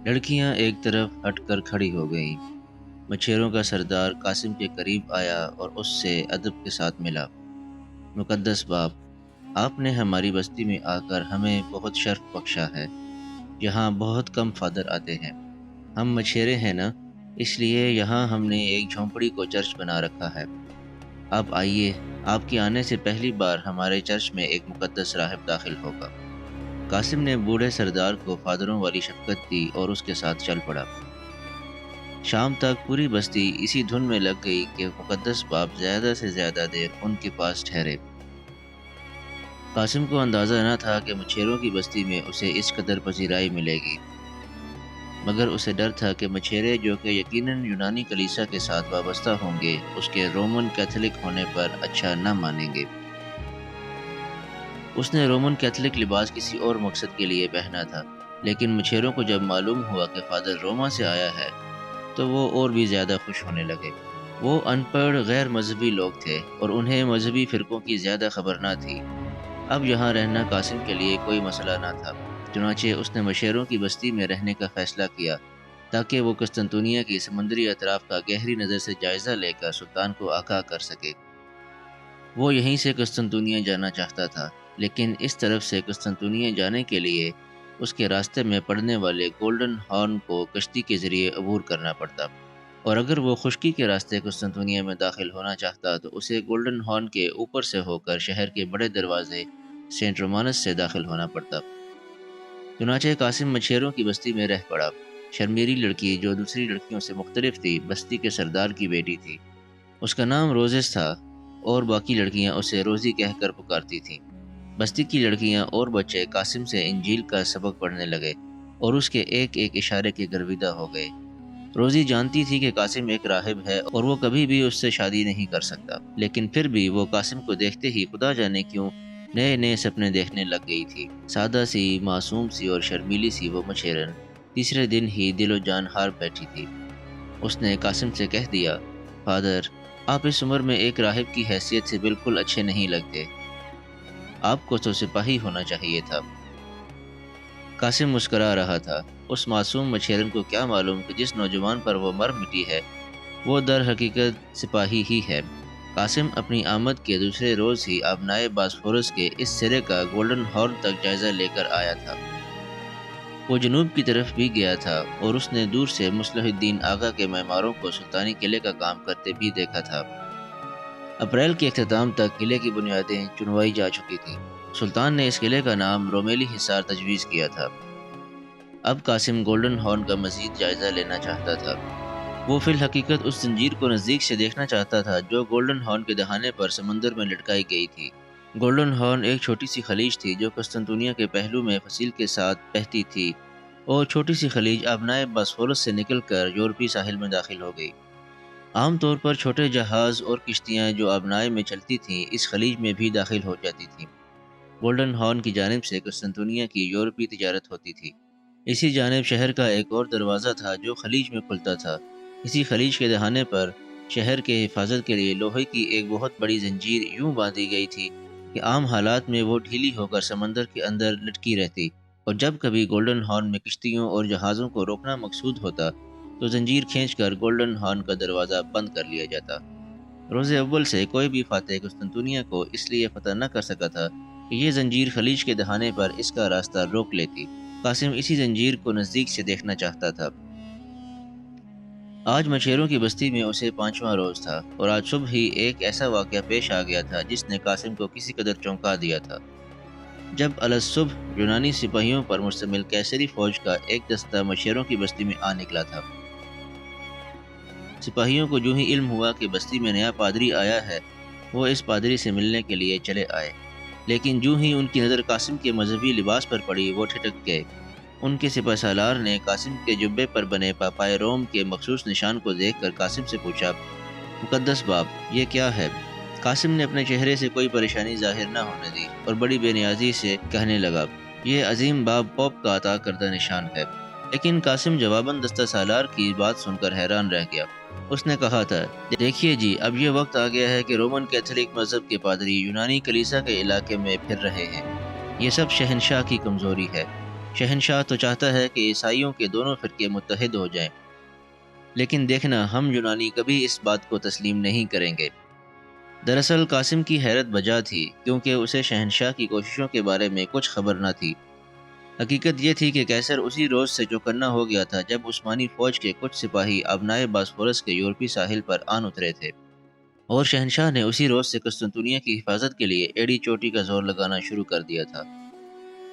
لڑکیاں ایک طرف ہٹ کر کھڑی ہو گئیں۔ مچھیروں کا سردار قاسم کے قریب آیا اور اس سے ادب کے ساتھ ملا۔ مقدس باپ، آپ نے ہماری بستی میں آ کر ہمیں بہت شرف بخشا ہے۔ یہاں بہت کم فادر آتے ہیں۔ ہم مچھیرے ہیں نا، اس لیے یہاں ہم نے ایک جھونپڑی کو چرچ بنا رکھا ہے۔ آپ آئیے، آپ کے آنے سے پہلی بار ہمارے چرچ میں ایک مقدس راہب داخل ہوگا۔ قاسم نے بوڑھے سردار کو فادروں والی شفقت دی اور اس کے ساتھ چل پڑا۔ شام تک پوری بستی اسی دھن میں لگ گئی کہ مقدس باپ زیادہ سے زیادہ دیر ان کے پاس ٹھہرے۔ قاسم کو اندازہ نہ تھا کہ مچھیروں کی بستی میں اسے اس قدر پذیرائی ملے گی، مگر اسے ڈر تھا کہ مچھیرے، جو کہ یقیناً یونانی کلیسا کے ساتھ وابستہ ہوں گے، اس کے رومن کیتھولک ہونے پر اچھا نہ مانیں گے۔ اس نے رومن کیتھولک لباس کسی اور مقصد کے لیے پہنا تھا، لیکن مچھیروں کو جب معلوم ہوا کہ فادر روما سے آیا ہے تو وہ اور بھی زیادہ خوش ہونے لگے۔ وہ ان پڑھ غیر مذہبی لوگ تھے اور انہیں مذہبی فرقوں کی زیادہ خبر نہ تھی۔ اب یہاں رہنا قاسم کے لیے کوئی مسئلہ نہ تھا، چنانچہ اس نے مچھیروں کی بستی میں رہنے کا فیصلہ کیا تاکہ وہ قسطنطنیہ کی سمندری اطراف کا گہری نظر سے جائزہ لے کر سلطان کو آگاہ کر سکے۔ وہ یہیں سے قسطنطنیہ جانا چاہتا تھا، لیکن اس طرف سے قسطنطنیہ جانے کے لیے اس کے راستے میں پڑنے والے گولڈن ہارن کو کشتی کے ذریعے عبور کرنا پڑتا، اور اگر وہ خشکی کے راستے قسطنطنیہ میں داخل ہونا چاہتا تو اسے گولڈن ہارن کے اوپر سے ہو کر شہر کے بڑے دروازے سینٹ رومانس سے داخل ہونا پڑتا۔ چنانچہ قاسم مچھیروں کی بستی میں رہ پڑا۔ شرمیلی لڑکی، جو دوسری لڑکیوں سے مختلف تھی، بستی کے سردار کی بیٹی تھی۔ اس کا نام روزس تھا اور باقی لڑکیاں اسے روزی کہہ کر پکارتی تھیں۔ بستی کی لڑکیاں اور بچے قاسم سے انجیل کا سبق پڑھنے لگے اور اس کے ایک ایک اشارے کے گرویدہ ہو گئے۔ روزی جانتی تھی کہ قاسم ایک راہب ہے اور وہ کبھی بھی اس سے شادی نہیں کر سکتا، لیکن پھر بھی وہ قاسم کو دیکھتے ہی خدا جانے کیوں نئے نئے سپنے دیکھنے لگ گئی تھی۔ سادہ سی، معصوم سی اور شرمیلی سی وہ مچھیرن تیسرے دن ہی دل و جان ہار بیٹھی تھی۔ اس نے قاسم سے کہہ دیا، فادر، آپ اس عمر میں ایک راہب کی حیثیت سے بالکل اچھے نہیں لگتے۔ آپ کو تو سپاہی ہونا چاہیے تھا۔ قاسم مسکرا رہا تھا۔ اس معصوم مچھیرن کو کیا معلوم کہ جس نوجوان پر وہ مر مٹی ہے وہ در حقیقت سپاہی ہی ہے۔ قاسم اپنی آمد کے دوسرے روز ہی آبنائے باسفورس کے اس سرے کا گولڈن ہارن تک جائزہ لے کر آیا تھا۔ وہ جنوب کی طرف بھی گیا تھا اور اس نے دور سے مصلح الدین آغا کے معماروں کو سلطانی قلعے کا کام کرتے بھی دیکھا تھا۔ اپریل کے اختتام تک قلعے کی بنیادیں چنوائی جا چکی تھیں۔ سلطان نے اس قلعے کا نام رومیلی حصار تجویز کیا تھا۔ اب قاسم گولڈن ہارن کا مزید جائزہ لینا چاہتا تھا۔ وہ فی الحقیقت اس زنجیر کو نزدیک سے دیکھنا چاہتا تھا جو گولڈن ہارن کے دہانے پر سمندر میں لٹکائی گئی تھی۔ گولڈن ہارن ایک چھوٹی سی خلیج تھی جو قسطنطنیہ کے پہلو میں فصیل کے ساتھ بہتی تھی، اور چھوٹی سی خلیج آبنائے باسفورس سے نکل کر یورپی ساحل میں داخل ہو گئی۔ عام طور پر چھوٹے جہاز اور کشتیاں جو آبنائے میں چلتی تھیں اس خلیج میں بھی داخل ہو جاتی تھیں۔ گولڈن ہارن کی جانب سے قسطنطنیہ کی یورپی تجارت ہوتی تھی۔ اسی جانب شہر کا ایک اور دروازہ تھا جو خلیج میں کھلتا تھا۔ اسی خلیج کے دہانے پر شہر کے حفاظت کے لیے لوہے کی ایک بہت بڑی زنجیر یوں باندھی گئی تھی کہ عام حالات میں وہ ڈھیلی ہو کر سمندر کے اندر لٹکی رہتی، اور جب کبھی گولڈن ہارن میں کشتیوں اور جہازوں کو روکنا مقصود ہوتا تو زنجیر کھینچ کر گولڈن ہارن کا دروازہ بند کر لیا جاتا۔ روز اول سے کوئی بھی فاتح قسطنطنیہ کو اس لیے فتح نہ کر سکا تھا کہ یہ زنجیر خلیج کے دہانے پر اس کا راستہ روک لیتی۔ قاسم اسی زنجیر کو نزدیک سے دیکھنا چاہتا تھا۔ آج مچھیروں کی بستی میں اسے 5واں روز تھا، اور آج صبح ہی ایک ایسا واقعہ پیش آ گیا تھا جس نے قاسم کو کسی قدر چونکا دیا تھا۔ جب الصبح یونانی سپاہیوں پر مشتمل کیسری فوج کا ایک دستہ مچھیروں کی بستی میں آ نکلا تھا۔ سپاہیوں کو جو ہی علم ہوا کہ بستی میں نیا پادری آیا ہے، وہ اس پادری سے ملنے کے لیے چلے آئے، لیکن جو ہی ان کی نظر قاسم کے مذہبی لباس پر پڑی وہ ٹھٹک گئے۔ ان کے سپہ سالار نے قاسم کے جبے پر بنے پاپائے روم کے مخصوص نشان کو دیکھ کر قاسم سے پوچھا، مقدس باپ، یہ کیا ہے؟ قاسم نے اپنے چہرے سے کوئی پریشانی ظاہر نہ ہونے دی اور بڑی بے نیازی سے کہنے لگا، یہ عظیم باب پوپ کا عطا کردہ نشان ہے۔ لیکن قاسم جواباً دستہ سالار کی بات سن کر حیران رہ گیا۔ اس نے کہا تھا، دیکھیے جی، اب یہ وقت آ گیا ہے کہ رومن کیتھولک مذہب کے پادری یونانی کلیسا کے علاقے میں پھر رہے ہیں۔ یہ سب شہنشاہ کی کمزوری ہے۔ شہنشاہ تو چاہتا ہے کہ عیسائیوں کے دونوں فرقے متحد ہو جائیں، لیکن دیکھنا ہم یونانی کبھی اس بات کو تسلیم نہیں کریں گے۔ دراصل قاسم کی حیرت بجا تھی، کیونکہ اسے شہنشاہ کی کوششوں کے بارے میں کچھ خبر نہ تھی۔ حقیقت یہ تھی کہ قیصر اسی روز سے چوکنا ہو گیا تھا جب عثمانی فوج کے کچھ سپاہی آبنائے باسفورس کے یورپی ساحل پر آن اترے تھے، اور شہنشاہ نے اسی روز سے قسطنطنیہ کی حفاظت کے لیے ایڑی چوٹی کا زور لگانا شروع کر دیا تھا۔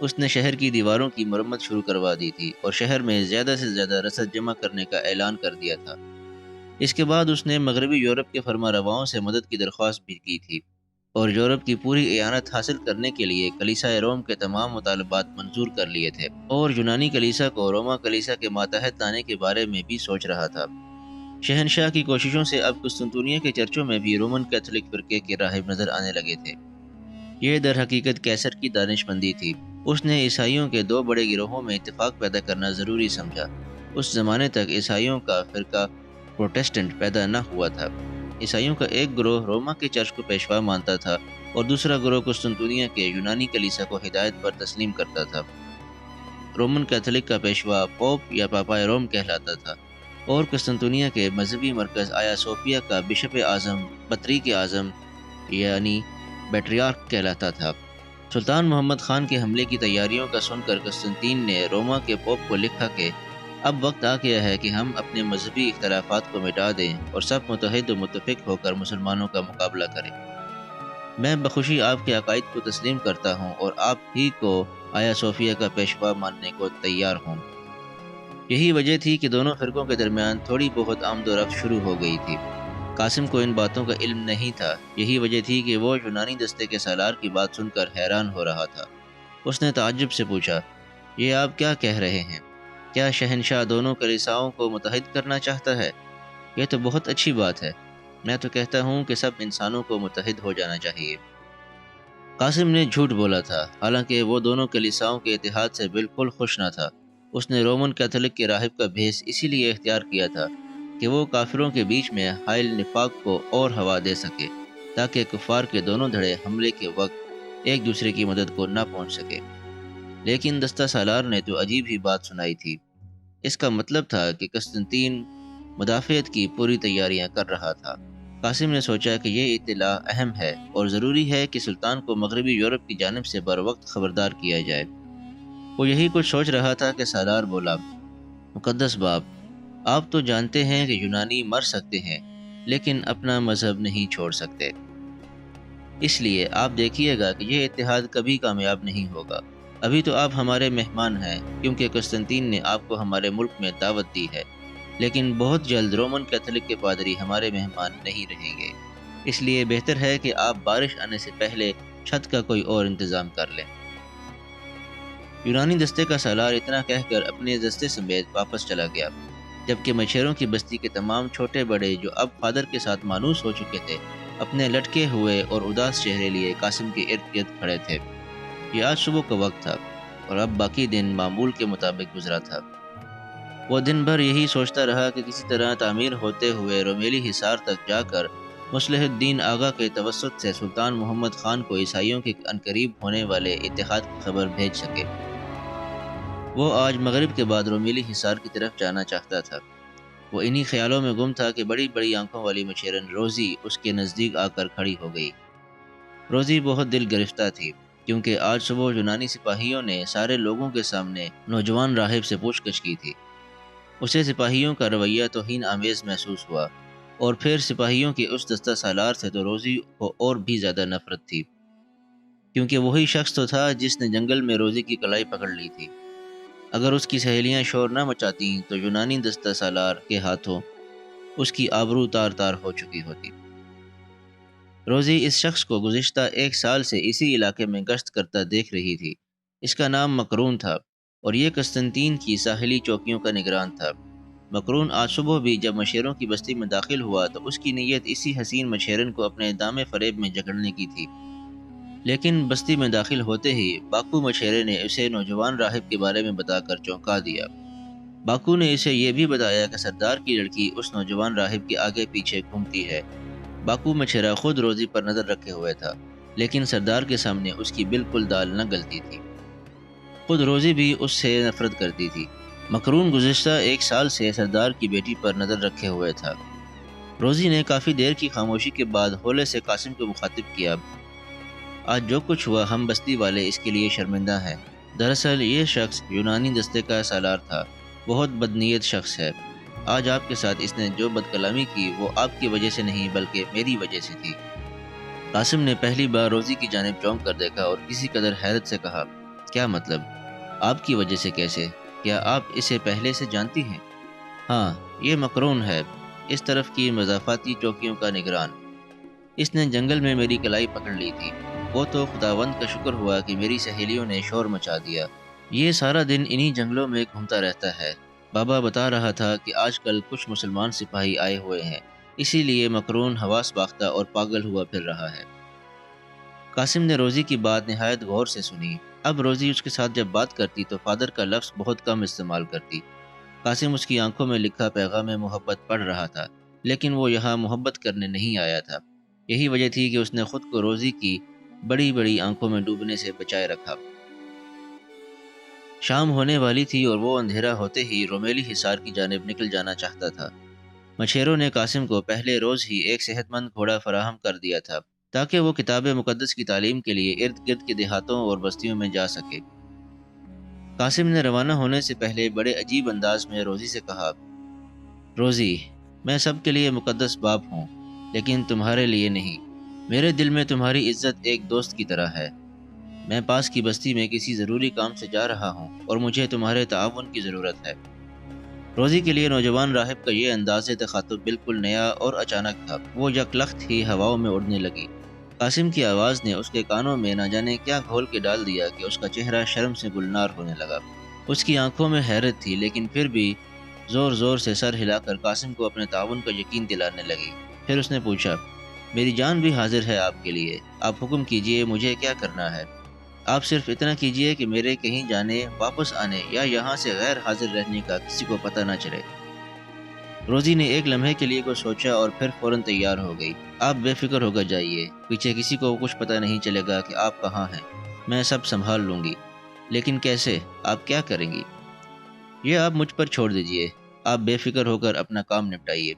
اس نے شہر کی دیواروں کی مرمت شروع کروا دی تھی اور شہر میں زیادہ سے زیادہ رسد جمع کرنے کا اعلان کر دیا تھا۔ اس کے بعد اس نے مغربی یورپ کے فرما رواؤں سے مدد کی درخواست بھی کی تھی، اور یورپ کی پوری اعانت حاصل کرنے کے لیے کلیسائے روم کے تمام مطالبات منظور کر لیے تھے، اور یونانی کلیسا کو روما کلیسا کے ماتحت لانے کے بارے میں بھی سوچ رہا تھا۔ شہنشاہ کی کوششوں سے اب قسطنطنیہ کے چرچوں میں بھی رومن کیتھولک فرقے کے راہب نظر آنے لگے تھے۔ یہ در حقیقت قیصر کی دانش مندی تھی۔ اس نے عیسائیوں کے دو بڑے گروہوں میں اتفاق پیدا کرنا ضروری سمجھا۔ اس زمانے تک عیسائیوں کا فرقہ پروٹسٹنٹ پیدا نہ ہوا تھا۔ عیسائیوں کا ایک گروہ روما کے چرچ کو پیشوا مانتا تھا، اور دوسرا گروہ قسطنطنیہ کے یونانی کلیسا کو ہدایت پر تسلیم کرتا تھا۔ رومن کیتھولک کا پیشوا پوپ یا پاپائے روم کہلاتا تھا، اور قسطنطنیہ کے مذہبی مرکز آیا صوفیہ کا بشپ اعظم بطریق اعظم یعنی پیٹریارک کہلاتا تھا۔ سلطان محمد خان کے حملے کی تیاریوں کا سن کر قسطنطین نے روما کے پوپ کو لکھا کہ اب وقت آ گیا ہے کہ ہم اپنے مذہبی اختلافات کو مٹا دیں اور سب متحد و متفق ہو کر مسلمانوں کا مقابلہ کریں۔ میں بخوشی آپ کے عقائد کو تسلیم کرتا ہوں اور آپ ہی کو آیا صوفیہ کا پیشوا ماننے کو تیار ہوں۔ یہی وجہ تھی کہ دونوں فرقوں کے درمیان تھوڑی بہت آمد و رفت شروع ہو گئی تھی۔ قاسم کو ان باتوں کا علم نہیں تھا۔ یہی وجہ تھی کہ وہ یونانی دستے کے سالار کی بات سن کر حیران ہو رہا تھا۔ اس نے تعجب سے پوچھا، یہ آپ کیا کہہ رہے ہیں؟ کیا شہنشاہ دونوں کلیساؤں کو متحد کرنا چاہتا ہے؟ یہ تو بہت اچھی بات ہے۔ میں تو کہتا ہوں کہ سب انسانوں کو متحد ہو جانا چاہیے۔ قاسم نے جھوٹ بولا تھا، حالانکہ وہ دونوں کلیساؤں کے اتحاد سے بالکل خوش نہ تھا۔ اس نے رومن کیتھولک کے راہب کا بھیس اسی لیے اختیار کیا تھا کہ وہ کافروں کے بیچ میں حائل نفاق کو اور ہوا دے سکے، تاکہ کفار کے دونوں دھڑے حملے کے وقت ایک دوسرے کی مدد کو نہ پہنچ سکے۔ لیکن دستہ سالار نے تو عجیب ہی بات سنائی تھی۔ اس کا مطلب تھا کہ قسطنطین مدافعت کی پوری تیاریاں کر رہا تھا۔ قاسم نے سوچا کہ یہ اطلاع اہم ہے اور ضروری ہے کہ سلطان کو مغربی یورپ کی جانب سے بر وقت خبردار کیا جائے۔ وہ یہی کچھ سوچ رہا تھا کہ سالار بولا، مقدس باپ، آپ تو جانتے ہیں کہ یونانی مر سکتے ہیں لیکن اپنا مذہب نہیں چھوڑ سکتے۔ اس لیے آپ دیکھیے گا کہ یہ اتحاد کبھی کامیاب نہیں ہوگا۔ ابھی تو آپ ہمارے مہمان ہیں، کیونکہ قسطنطین نے آپ کو ہمارے ملک میں دعوت دی ہے، لیکن بہت جلد رومن کیتھولک کے پادری ہمارے مہمان نہیں رہیں گے۔ اس لیے بہتر ہے کہ آپ بارش آنے سے پہلے چھت کا کوئی اور انتظام کر لیں۔ یونانی دستے کا سالار اتنا کہہ کر اپنے دستے سمیت واپس چلا گیا، جبکہ مچھیروں کی بستی کے تمام چھوٹے بڑے جو اب فادر کے ساتھ مانوس ہو چکے تھے، اپنے لٹکے ہوئے اور اداس چہرے لیے قاسم کے ارد گرد کھڑے تھے۔ یہ آج صبح کا وقت تھا، اور اب باقی دن معمول کے مطابق گزرا تھا۔ وہ دن بھر یہی سوچتا رہا کہ کسی طرح تعمیر ہوتے ہوئے رومیلی حصار تک جا کر مصلح الدین آغا کے توسط سے سلطان محمد خان کو عیسائیوں کے عنقریب ہونے والے اتحاد کی خبر بھیج سکے۔ وہ آج مغرب کے بعد رومیلی حصار کی طرف جانا چاہتا تھا۔ وہ انہی خیالوں میں گم تھا کہ بڑی بڑی آنکھوں والی مچھیرن روزی اس کے نزدیک آ کر کھڑی ہو گئی۔ روزی بہت دل گرفتہ تھی، کیونکہ آج صبح یونانی سپاہیوں نے سارے لوگوں کے سامنے نوجوان راہب سے پوچھ گچھ کی تھی۔ اسے سپاہیوں کا رویہ توہین آمیز محسوس ہوا، اور پھر سپاہیوں کے اس دستہ سالار سے تو روزی کو اور بھی زیادہ نفرت تھی، کیونکہ وہی شخص تو تھا جس نے جنگل میں روزی کی کلائی پکڑ لی تھی۔ اگر اس کی سہیلیاں شور نہ مچاتیں تو یونانی دستہ سالار کے ہاتھوں اس کی آبرو تار تار ہو چکی ہوتی۔ روزی اس شخص کو گزشتہ 1 سال سے اسی علاقے میں گشت کرتا دیکھ رہی تھی۔ اس کا نام مقرون تھا، اور یہ قسطنطین کی ساحلی چوکیوں کا نگران تھا۔ مقرون آج صبح بھی جب مچھیروں کی بستی میں داخل ہوا تو اس کی نیت اسی حسین مچھیرن کو اپنے دام فریب میں جکڑنے کی تھی، لیکن بستی میں داخل ہوتے ہی باکو مچھیرے نے اسے نوجوان راہب کے بارے میں بتا کر چونکا دیا۔ باکو نے اسے یہ بھی بتایا کہ سردار کی لڑکی اس نوجوان راہب کے آگے پیچھے گھومتی ہے۔ باکو مچھیرا خود روزی پر نظر رکھے ہوئے تھا، لیکن سردار کے سامنے اس کی بالکل دال نہ گلتی تھی۔ خود روزی بھی اس سے نفرت کرتی تھی۔ مکرون گزشتہ 1 سال سے سردار کی بیٹی پر نظر رکھے ہوئے تھا۔ روزی نے کافی دیر کی خاموشی کے بعد ہولے سے قاسم کو مخاطب کیا۔ آج جو کچھ ہوا ہم بستی والے اس کے لیے شرمندہ ہیں۔ دراصل یہ شخص یونانی دستے کا سالار تھا، بہت بدنیت شخص ہے۔ آج آپ کے ساتھ اس نے جو بد کلامی کی وہ آپ کی وجہ سے نہیں بلکہ میری وجہ سے تھی۔ قاسم نے پہلی بار روزی کی جانب چونک کر دیکھا اور کسی قدر حیرت سے کہا، کیا مطلب؟ آپ کی وجہ سے کیسے؟ کیا آپ اسے پہلے سے جانتی ہیں؟ ہاں، یہ مکرون ہے، اس طرف کی مضافاتی چوکیوں کا نگران۔ اس نے جنگل میں میری کلائی پکڑ لی تھی۔ وہ تو خداوند کا شکر ہوا کہ میری سہیلیوں نے شور مچا دیا۔ یہ سارا دن انہی جنگلوں میں گھومتا رہتا ہے۔ بابا بتا رہا تھا کہ آج کل کچھ مسلمان سپاہی آئے ہوئے ہیں، اسی لیے مکرون حواس باختہ اور پاگل ہوا پھر رہا ہے۔ قاسم نے روزی کی بات نہایت غور سے سنی۔ اب روزی اس کے ساتھ جب بات کرتی تو فادر کا لفظ بہت کم استعمال کرتی۔ قاسم اس کی آنکھوں میں لکھا پیغام محبت پڑھ رہا تھا، لیکن وہ یہاں محبت کرنے نہیں آیا تھا۔ یہی وجہ تھی کہ اس نے خود کو روزی کی بڑی بڑی آنکھوں میں ڈوبنے سے بچائے رکھا۔ شام ہونے والی تھی اور وہ اندھیرا ہوتے ہی رومیلی حصار کی جانب نکل جانا چاہتا تھا۔ مچھیروں نے قاسم کو پہلے روز ہی ایک صحت مند گھوڑا فراہم کر دیا تھا تاکہ وہ کتاب مقدس کی تعلیم کے لیے ارد گرد کے دیہاتوں اور بستیوں میں جا سکے۔ قاسم نے روانہ ہونے سے پہلے بڑے عجیب انداز میں روزی سے کہا، روزی، میں سب کے لیے مقدس باپ ہوں، لیکن تمہارے لیے نہیں۔ میرے دل میں تمہاری عزت ایک دوست کی طرح ہے۔ میں پاس کی بستی میں کسی ضروری کام سے جا رہا ہوں اور مجھے تمہارے تعاون کی ضرورت ہے۔ روزی کے لیے نوجوان راہب کا یہ انداز تخاطب بالکل نیا اور اچانک تھا۔ وہ یکلخت ہی ہواؤں میں اڑنے لگی۔ قاسم کی آواز نے اس کے کانوں میں نہ جانے کیا گھول کے ڈال دیا کہ اس کا چہرہ شرم سے گلنار ہونے لگا۔ اس کی آنکھوں میں حیرت تھی، لیکن پھر بھی زور زور سے سر ہلا کر قاسم کو اپنے تعاون کا یقین دلانے لگی۔ پھر اس نے پوچھا، میری جان بھی حاضر ہے آپ کے لیے، آپ حکم کیجئے مجھے کیا کرنا ہے۔ آپ صرف اتنا کیجئے کہ میرے کہیں جانے، واپس آنے یا یہاں سے غیر حاضر رہنے کا کسی کو پتہ نہ چلے۔ روزی نے ایک لمحے کے لیے کچھ سوچا اور پھر فوراً تیار ہو گئی۔ آپ بے فکر ہو کر جائیے، پیچھے کسی کو کچھ پتہ نہیں چلے گا کہ آپ کہاں ہیں، میں سب سنبھال لوں گی۔ لیکن کیسے؟ آپ کیا کریں گی؟ یہ آپ مجھ پر چھوڑ دیجئے، آپ بے فکر ہو کر اپنا کام نپٹائیے۔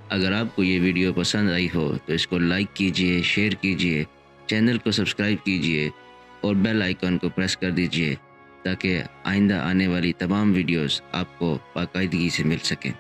اگر آپ کو یہ ویڈیو پسند آئی ہو تو اس کو لائک کیجئے، شیئر کیجئے، چینل کو سبسکرائب کیجئے اور بیل آئیکن کو پریس کر دیجئے تاکہ آئندہ آنے والی تمام ویڈیوز آپ کو باقاعدگی سے مل سکیں۔